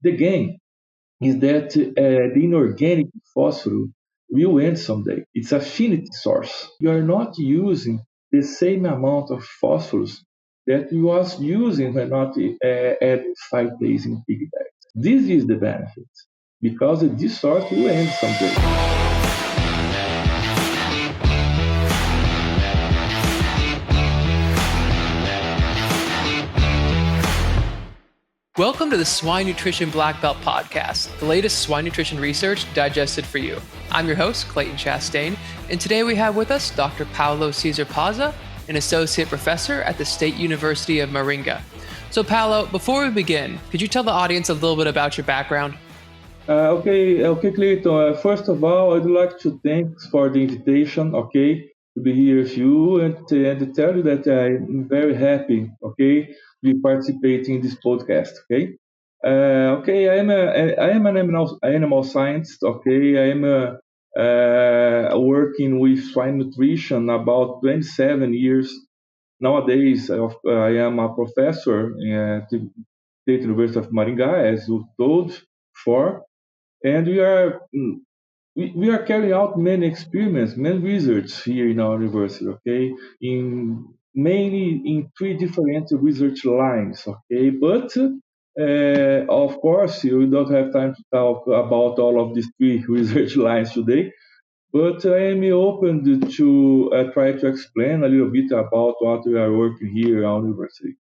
The game is that the inorganic phosphorus will end someday. It's a finite source. You are not using the same amount of phosphorus that you was using when not adding 5 days in piggyback. This is the benefit because this source will end someday. Welcome to the Swine Nutrition Black Belt Podcast, the latest swine nutrition research digested for you. I'm your host, Clayton Chastain, and today we have with us Dr. Paulo Cesar Paza, an associate professor at the State University of Maringa. So Paulo, before we begin, could you tell the audience a little bit about your background? Okay, Clayton. First of all, I'd like to thanks for the invitation, to be here with you and to tell you that I'm very happy, to be participating in this podcast, okay? I am an animal scientist, okay? I am working with swine nutrition about 27 years. Nowadays, I am a professor at the State University of Maringá, as you told before, and we are carrying out many experiments, many research here in our university, in mainly in three different research lines, but of course we don't have time to talk about all of these three research lines today, but I am open to try to explain a little bit about what we are working here at our university.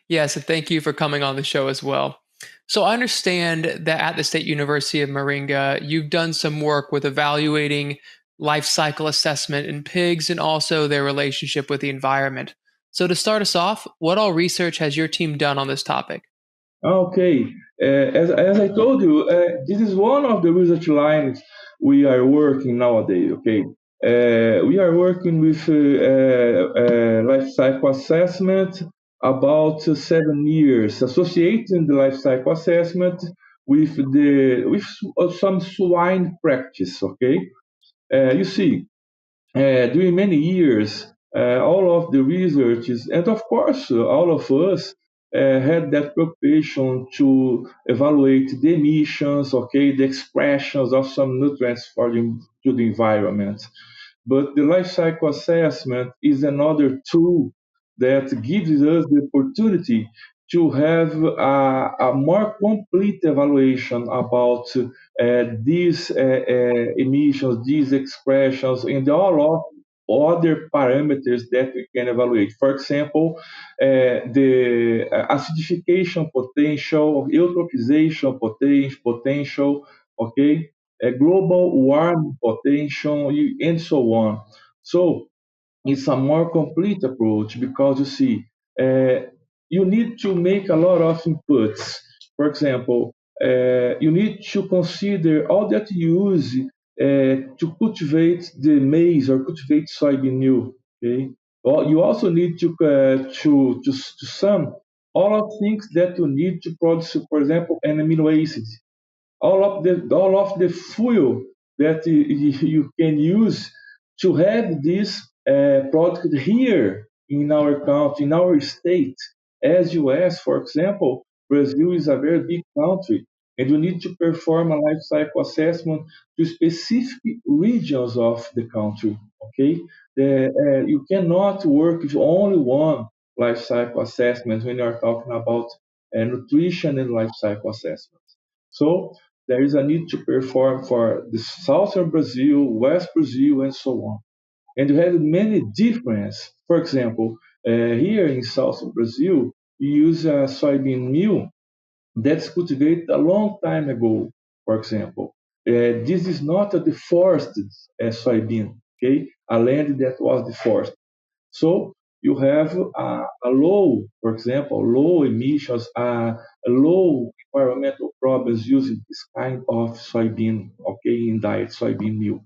Yes, and thank you for coming on the show as well. So I understand that at the State University of Maringa, you've done some work with evaluating life cycle assessment in pigs and also their relationship with the environment. So to start us off, what all research has your team done on this topic? Okay, as I told you, this is one of the research lines we are working nowadays. We are working with life cycle assessment about 7 years, associating the life cycle assessment with some swine practice. You see, during many years, all of the researchers, and of course, all of us, had that preoccupation to evaluate the emissions, the expressions of some nutrients to the environment. But the life cycle assessment is another tool that gives us the opportunity to have a more complete evaluation about these emissions, these expressions, and all of other parameters that we can evaluate. For example, the acidification potential, eutrophication potential, global warming potential, and so on. So it's a more complete approach because you see, you need to make a lot of inputs. For example, you need to consider all that you use to cultivate the maize or cultivate soybean meal. Okay, well, you also need to sum all of things that you need to produce. For example, an amino acid, all of the fuel that you can use to have this product here in our country, in our state. As U.S., for example, Brazil is a very big country, and you need to perform a life cycle assessment to specific regions of the country. You cannot work with only one life cycle assessment when you are talking about nutrition and life cycle assessment. So there is a need to perform for the southern Brazil, West Brazil, and so on. And you have many differences. For example, here in southern Brazil, we use a soybean meal that's cultivated a long time ago, for example. This is not a deforested soybean, a land that was deforested. So you have a low, for example, low emissions, a low environmental problems using this kind of soybean, in diet, soybean meal.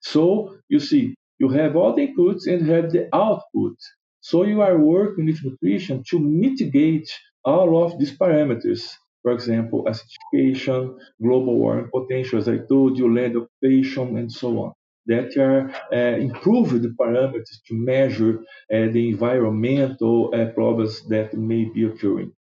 So you see, you have all the inputs and have the output. So you are working with nutrition to mitigate all of these parameters. For example, acidification, global warming potential, as I told you, land occupation, and so on. That are improve the parameters to measure the environmental problems that may be occurring.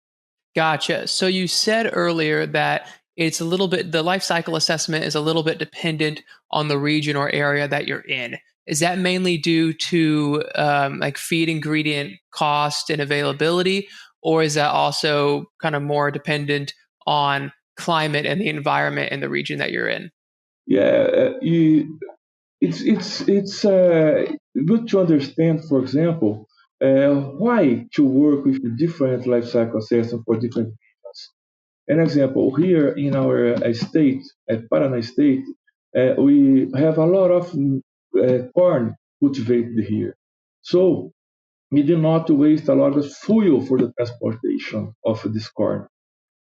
Gotcha. So you said earlier that it's a little bit, the life cycle assessment is a little bit dependent on the region or area that you're in. Is that mainly due to like feed ingredient cost and availability, or is that also kind of more dependent on climate and the environment in the region that you're in? Yeah, it's good to understand, for example, why to work with different life cycle assessment for different regions. An example here in our state, at Paraná State, we have a lot of corn cultivated here. So we do not waste a lot of fuel for the transportation of this corn.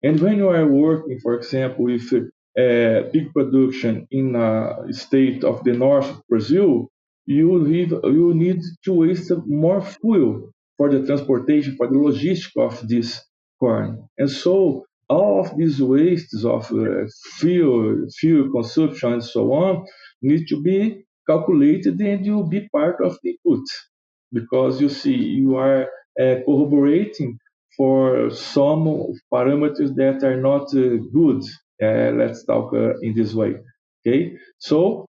And when you are working, for example, with big production in a state of the north of Brazil, you need to waste more fuel for the transportation, for the logistics of this corn. And so all of these wastes of fuel consumption and so on need to be calculated and you be part of the input because you see you are corroborating for some parameters that are not good. Let's talk in this way. Okay, so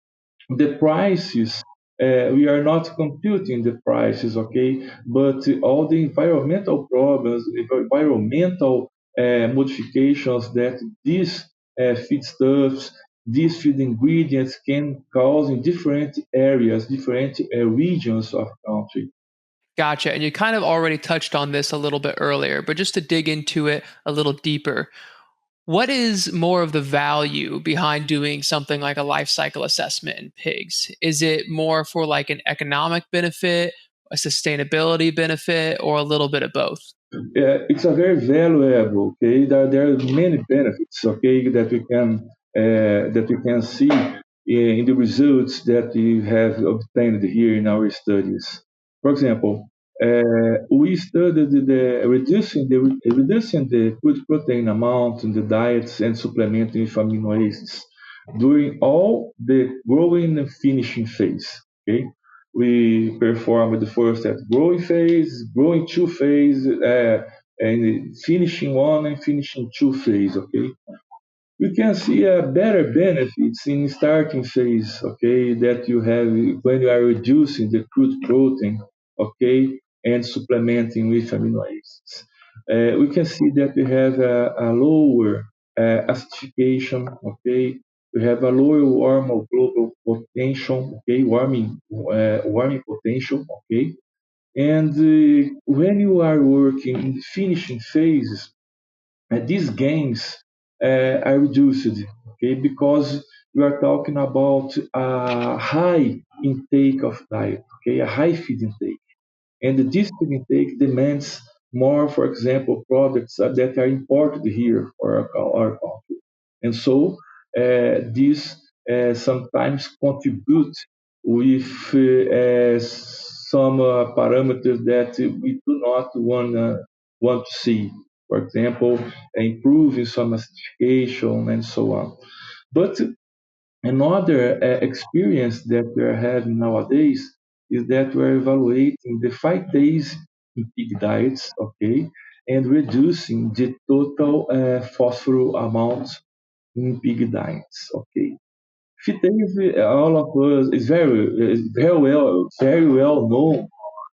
the prices we are not computing the prices, okay, but all the environmental problems, environmental modifications that these feedstuffs, these feed ingredients can cause in different areas, different regions of country. Gotcha. And you kind of already touched on this a little bit earlier, but just to dig into it a little deeper, what is more of the value behind doing something like a life cycle assessment in pigs? Is it more for like an economic benefit, a sustainability benefit, or a little bit of both? It's a very valuable. Okay, there are many benefits. Okay, that we can see in the results that we have obtained here in our studies. For example, we studied reducing the food protein amount in the diets and supplementing with amino acids during all the growing and finishing phase. Okay, we perform the first at growing phase, growing two phase, and finishing one and finishing two phase. Okay, you can see a better benefits in starting phase. Okay, that you have when you are reducing the crude protein. Okay, and supplementing with amino acids. We can see that we have a lower acidification. Okay, we have a lower warm global potential. Okay, warming potential. Okay, and when you are working in the finishing phases, these gains are reduced, okay, because we are talking about a high intake of diet, okay, a high feed intake. And this feed intake demands more, for example, products that are imported here for our country. And so this sometimes contribute with some parameters that we do not want to see. For example, improving some acidification and so on. But another experience that we are having nowadays is that we're evaluating the 5 days in pig diets, okay, and reducing the total phosphorus amount in pig diets, okay. Phytase, all of us is very well known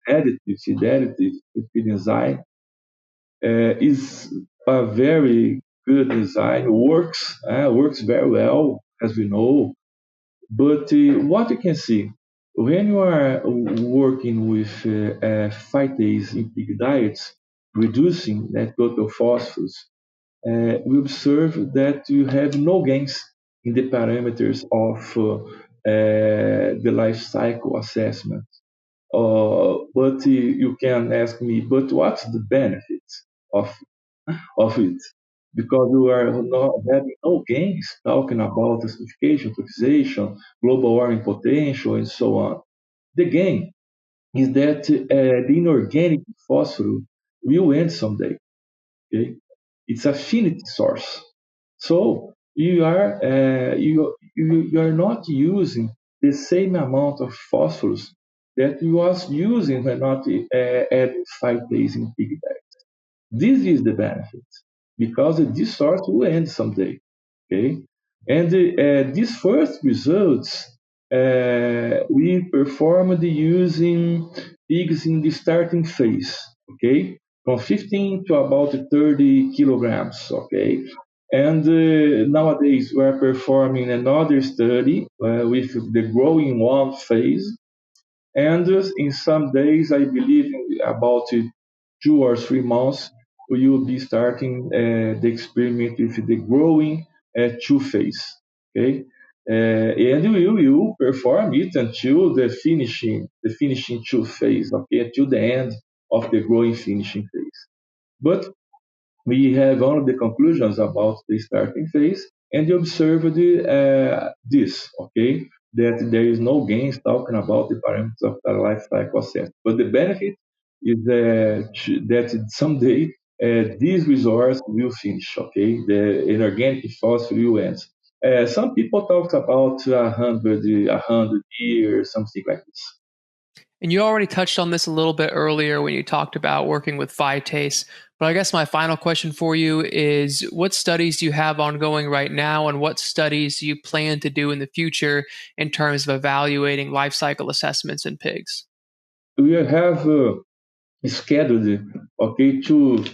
additive, feed additive, feed enzyme is a very good design. Works very well, as we know. But what you can see when you are working with 5 days in pig diets, reducing that total phosphorus, we observe that you have no gains in the parameters of the life cycle assessment. But you can ask me, but what's the benefit of it? Because we are not having no gains talking about acidification, toxicization, global warming potential, and so on. The gain is that the inorganic phosphorus will end someday. Okay, it's affinity source. So you are not using the same amount of phosphorus that you was using when not adding 5 days in pig diet. This is the benefit, because this source will end someday. Okay, and these first results we performed using pigs in the starting phase. Okay, from 15 to about 30 kilograms. Okay, and nowadays we are performing another study with the growing one phase. And in some days, I believe in about 2 or 3 months, we will be starting the experiment with the growing two phase. Okay, and we will perform it until the finishing two phase. Okay, until the end of the growing finishing phase. But we have only the conclusions about the starting phase, and you observed this, okay, that there is no gains talking about the parameters of the life cycle assessment. But the benefit is that someday this resource will finish, okay, the inorganic fossil will end. Some people talk about 100 years, something like this. And you already touched on this a little bit earlier when you talked about working with phytase. But I guess my final question for you is, what studies do you have ongoing right now, and what studies do you plan to do in the future in terms of evaluating life cycle assessments in pigs? We have scheduled, okay, to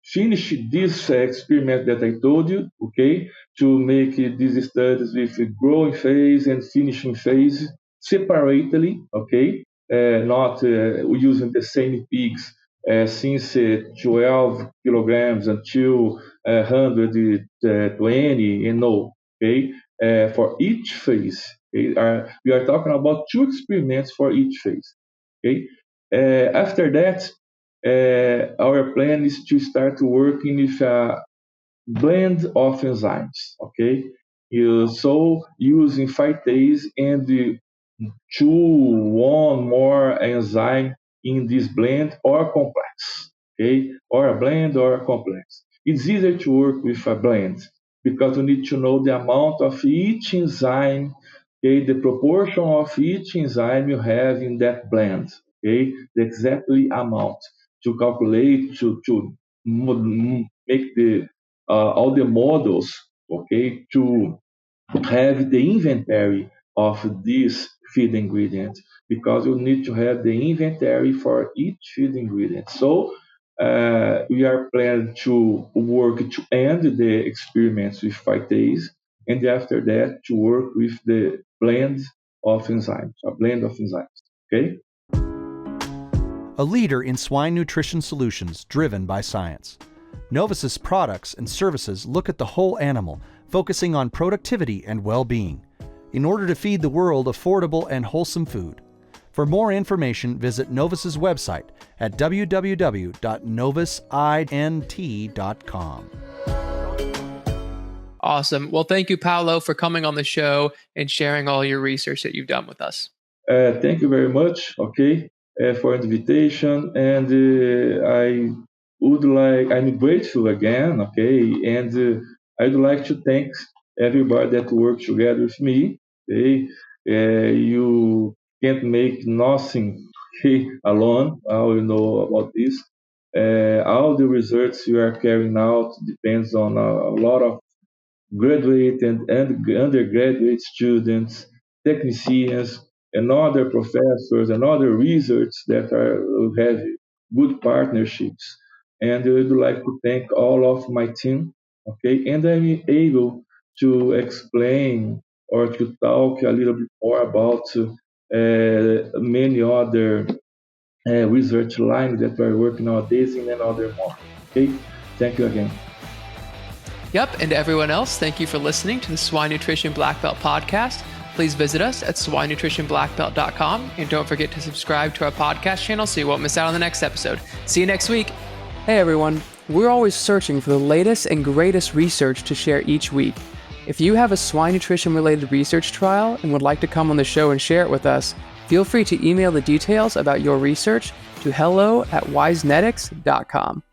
finish this experiment that I told you, okay, to make these studies with growing phase and finishing phase separately, okay, not using the same pigs since 12 kilograms until 120, and no, okay, for each phase. Okay, we are talking about 2 experiments for each phase, okay. After that, our plan is to start working with a blend of enzymes, okay? So using phytase and one more enzyme in this blend or complex, okay? Or a blend or a complex. It's easier to work with a blend because you need to know the amount of each enzyme, okay? The proportion of each enzyme you have in that blend, okay? The exactly amount to calculate, to make all the models, okay, to have the inventory of this feed ingredient, because you need to have the inventory for each feed ingredient. So we are planning to work to end the experiments with phytase, and after that to work with the blend of enzymes, a blend of enzymes. Okay. A leader in swine nutrition solutions driven by science. Novus's products and services look at the whole animal, focusing on productivity and well-being, in order to feed the world affordable and wholesome food. For more information, visit Novus's website at www.novusint.com. Awesome. Well, thank you, Paulo, for coming on the show and sharing all your research that you've done with us. Thank you very much, okay, for the invitation. And I'm grateful again, okay, and I'd like to thank everybody that worked together with me. Okay, you can't make nothing, okay, alone. How you know about this? All the research you are carrying out depends on a lot of graduate and undergraduate students, technicians, and other professors and other research that have good partnerships. And I would like to thank all of my team. Okay, and I'm able to explain or to talk a little bit more about many other research lines that we're working nowadays in another more. Okay, thank you again. Yep, and to everyone else, thank you for listening to the Swine Nutrition Black Belt podcast. Please visit us at swinenutritionblackbelt.com, and don't forget to subscribe to our podcast channel so you won't miss out on the next episode. See you next week. Hey everyone, we're always searching for the latest and greatest research to share each week. If you have a swine nutrition related research trial and would like to come on the show and share it with us, feel free to email the details about your research to hello@wisenetics.com.